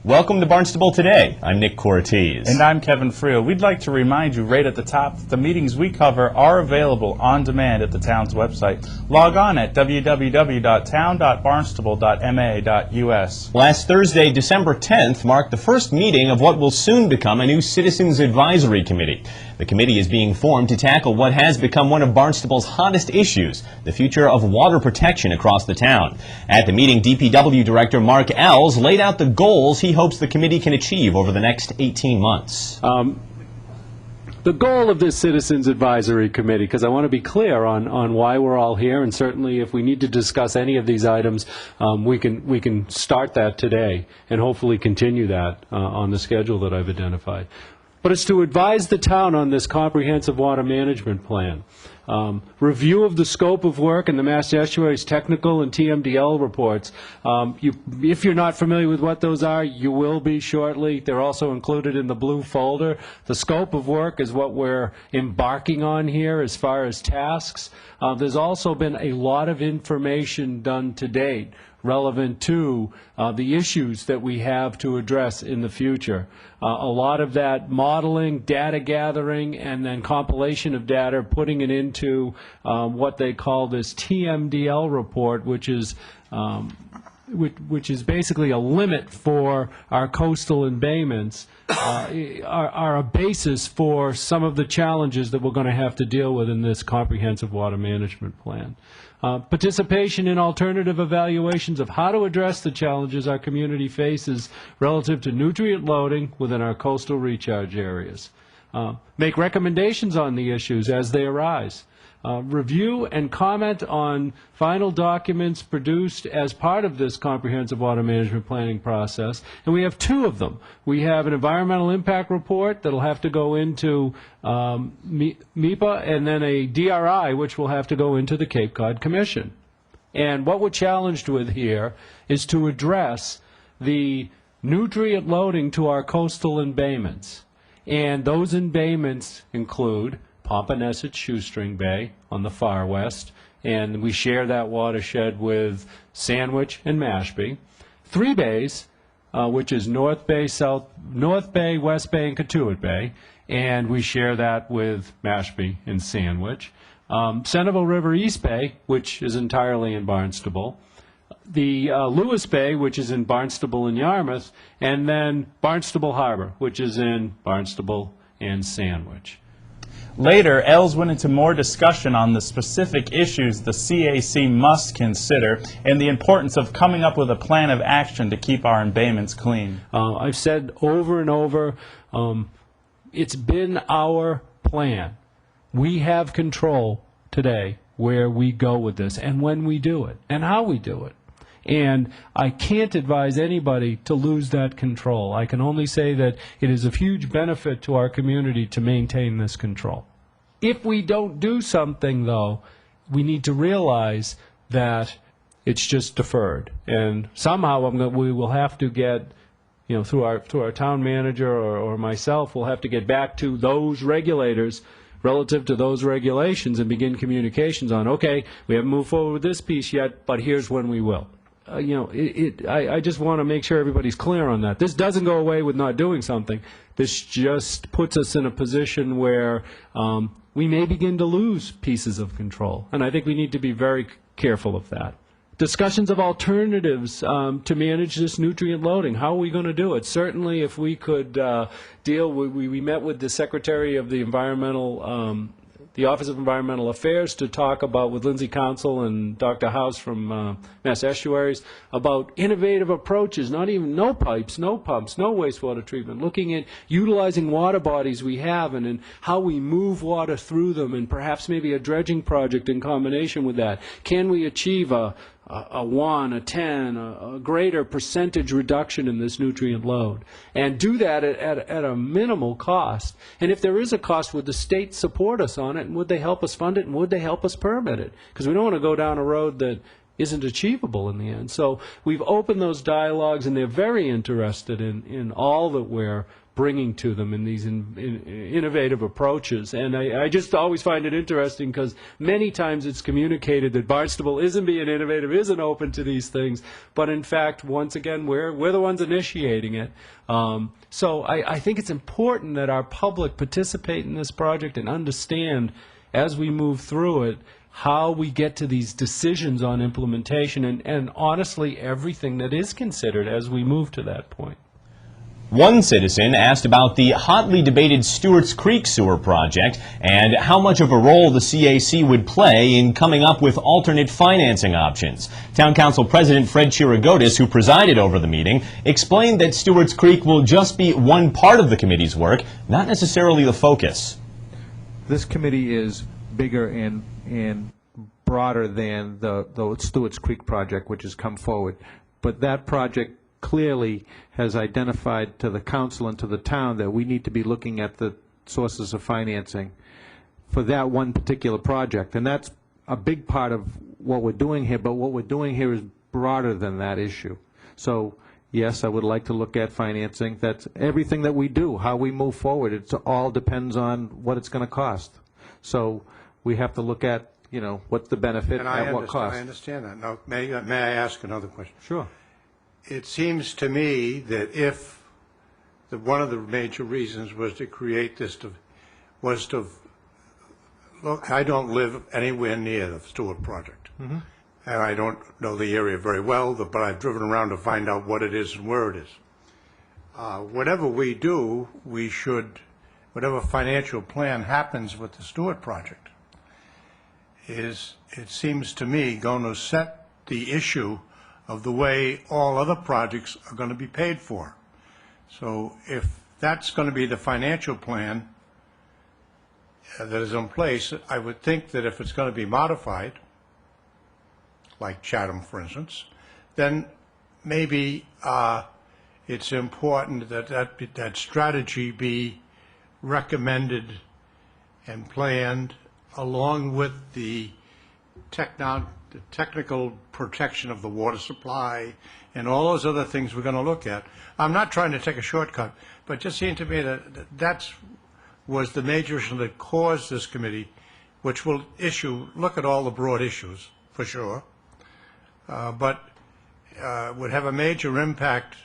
Welcome to Barnstable Today. I'm Nick Cortez. And I'm Kevin Friel. We'd like to remind you right at the top that the meetings we cover are available on demand at the town's website. Log on at www.town.barnstable.ma.us. Last Thursday, December 10th, marked the first meeting of what will soon become a new Citizens Advisory Committee. The committee is being formed to tackle what has become one of Barnstable's hottest issues, the future of water protection across the town. At the meeting, DPW Director Mark Ells laid out the goals he hopes the committee can achieve over the next 18 months. The goal of this Citizens Advisory Committee, because I want to be clear on why we're all here, and certainly if we need to discuss any of these items, we can start that today and hopefully continue that on the schedule that I've identified. But it's to advise the town on this comprehensive water management plan. Review of the scope of work and the Mass Estuaries technical and TMDL reports. If you're not familiar with what those are, you will be shortly. They're also included in the blue folder. The scope of work is what we're embarking on here as far as tasks. There's also been a lot of information done to date relevant to the issues that we have to address in the future. A lot of that modeling, data gathering, and then compilation of data, putting it into what they call this TMDL report, which is basically a limit for our coastal embayments, are a basis for some of the challenges that we're going to have to deal with in this comprehensive water management plan. Participation in alternative evaluations of how to address the challenges our community faces relative to nutrient loading within our coastal recharge areas. Make recommendations on the issues as they arise. Review and comment on final documents produced as part of this comprehensive water management planning process. And we have two of them. We have an environmental impact report that will have to go into MEPA, and then a DRI, which will have to go into the Cape Cod Commission. And what we're challenged with here is to address the nutrient loading to our coastal embayments. And those embayments include Pompanesett Shoestring Bay on the far west, and we share that watershed with Sandwich and Mashpee. Three bays, which is North Bay, West Bay, and Cotuit Bay, and we share that with Mashpee and Sandwich. Centerville River East Bay, which is entirely in Barnstable. The Lewis Bay, which is in Barnstable and Yarmouth, and then Barnstable Harbor, which is in Barnstable and Sandwich. Later, Ells went into more discussion on the specific issues the CAC must consider and the importance of coming up with a plan of action to keep our embayments clean. I've said over and over, it's been our plan. We have control today where we go with this and when we do it and how we do it. And I can't advise anybody to lose that control. I can only say that it is of huge benefit to our community to maintain this control. If we don't do something, though, we need to realize that it's just deferred. And somehow we will have to get, through our town manager or myself, we'll have to get back to those regulators relative to those regulations and begin communications on, okay, we haven't moved forward with this piece yet, but here's when we will. I just want to make sure everybody's clear on that. This doesn't go away with not doing something. This just puts us in a position where we may begin to lose pieces of control. And I think we need to be very careful of that. Discussions of alternatives to manage this nutrient loading. How are we going to do it? Certainly if we could we met with the Secretary of the the Office of Environmental Affairs to talk about, with Lindsay Council and Dr. House from Mass Estuaries, about innovative approaches, no pipes, no pumps, no wastewater treatment, looking at utilizing water bodies we have and how we move water through them, and perhaps maybe a dredging project in combination with that. Can we achieve a 1, a 10, a greater percentage reduction in this nutrient load, and do that at a minimal cost? And if there is a cost, would the state support us on it, and would they help us fund it, and would they help us permit it? Because we don't want to go down a road that isn't achievable in the end. So we've opened those dialogues, and they're very interested in all that we're bringing to them in these innovative approaches. And I just always find it interesting because many times it's communicated that Barnstable isn't being innovative, isn't open to these things, but in fact, once again, we're the ones initiating it. So I think it's important that our public participate in this project and understand, as we move through it, how we get to these decisions on implementation and honestly everything that is considered as we move to that point. One citizen asked about the hotly debated Stewart's Creek sewer project and how much of a role the CAC would play in coming up with alternate financing options. Town Council President Fred Chirigotis, who presided over the meeting, explained that Stewart's Creek will just be one part of the committee's work, not necessarily the focus. This committee is bigger and broader than the Stewart's Creek project, which has come forward. But that project clearly has identified to the council and to the town that we need to be looking at the sources of financing for that one particular project. And that's a big part of what we're doing here, but what we're doing here is broader than that issue. So, yes, I would like to look at financing. That's everything that we do, how we move forward. It all depends on what it's going to cost. So we have to look at, you know, what's the benefit at what cost. I understand that. Now, may I ask another question? Sure. It seems to me that if one of the major reasons was to create this, look, I don't live anywhere near the Stewart project. Mm-hmm. And I don't know the area very well, but I've driven around to find out what it is and where it is. Whatever we do, we should, whatever financial plan happens with the Stewart project, it seems to me, going to set the issue of the way all other projects are going to be paid for. So if that's going to be the financial plan that is in place, I would think that if it's going to be modified, like Chatham, for instance, then maybe it's important that that strategy be recommended and planned along with the technical protection of the water supply and all those other things we're going to look at. I'm not trying to take a shortcut, but it just seemed to me that was the major issue that caused this committee, which will look at all the broad issues for sure, but would have a major impact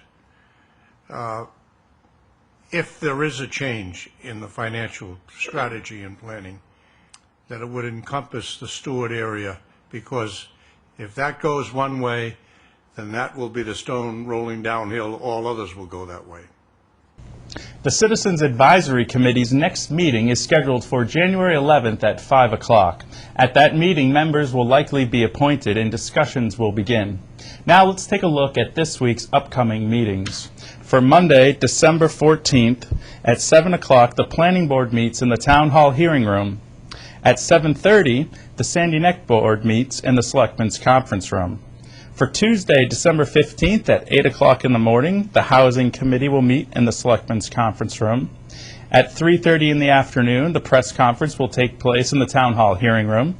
if there is a change in the financial strategy and planning, that it would encompass the Stewart area, because if that goes one way, then that will be the stone rolling downhill. All others will go that way. The Citizens Advisory Committee's next meeting is scheduled for January 11th at 5 o'clock. At that meeting, members will likely be appointed and discussions will begin. Now let's take a look at this week's upcoming meetings. For Monday, December 14th at 7 o'clock, the Planning Board meets in the Town Hall hearing room. At 7:30, the Sandy Neck Board meets in the Selectmen's Conference Room. For Tuesday, December 15th at 8 o'clock in the morning, the Housing Committee will meet in the Selectmen's Conference Room. At 3:30 in the afternoon, the press conference will take place in the Town Hall hearing room.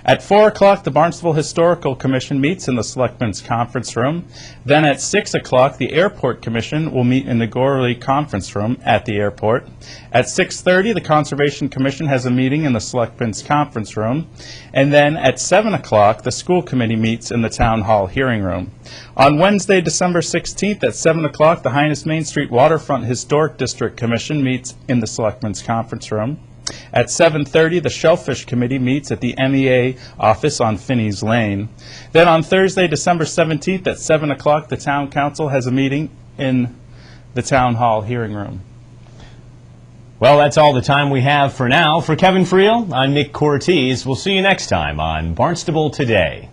At 4 o'clock, the Barnstable Historical Commission meets in the Selectmen's Conference Room. Then at 6 o'clock, the Airport Commission will meet in the Gorley Conference Room at the airport. At 6:30, the Conservation Commission has a meeting in the Selectmen's Conference Room. And then at 7 o'clock, the School Committee meets in the Town Hall hearing room. On Wednesday, December 16th at 7 o'clock, the Highness Main Street Waterfront Historic District Commission meets in the Selectmen's Conference Room. At 7:30, the Shellfish Committee meets at the MEA office on Finney's Lane. Then on Thursday, December 17th at 7 o'clock, the Town Council has a meeting in the Town Hall hearing room. Well, that's all the time we have for now. For Kevin Friel, I'm Nick Cortez. We'll see you next time on Barnstable Today.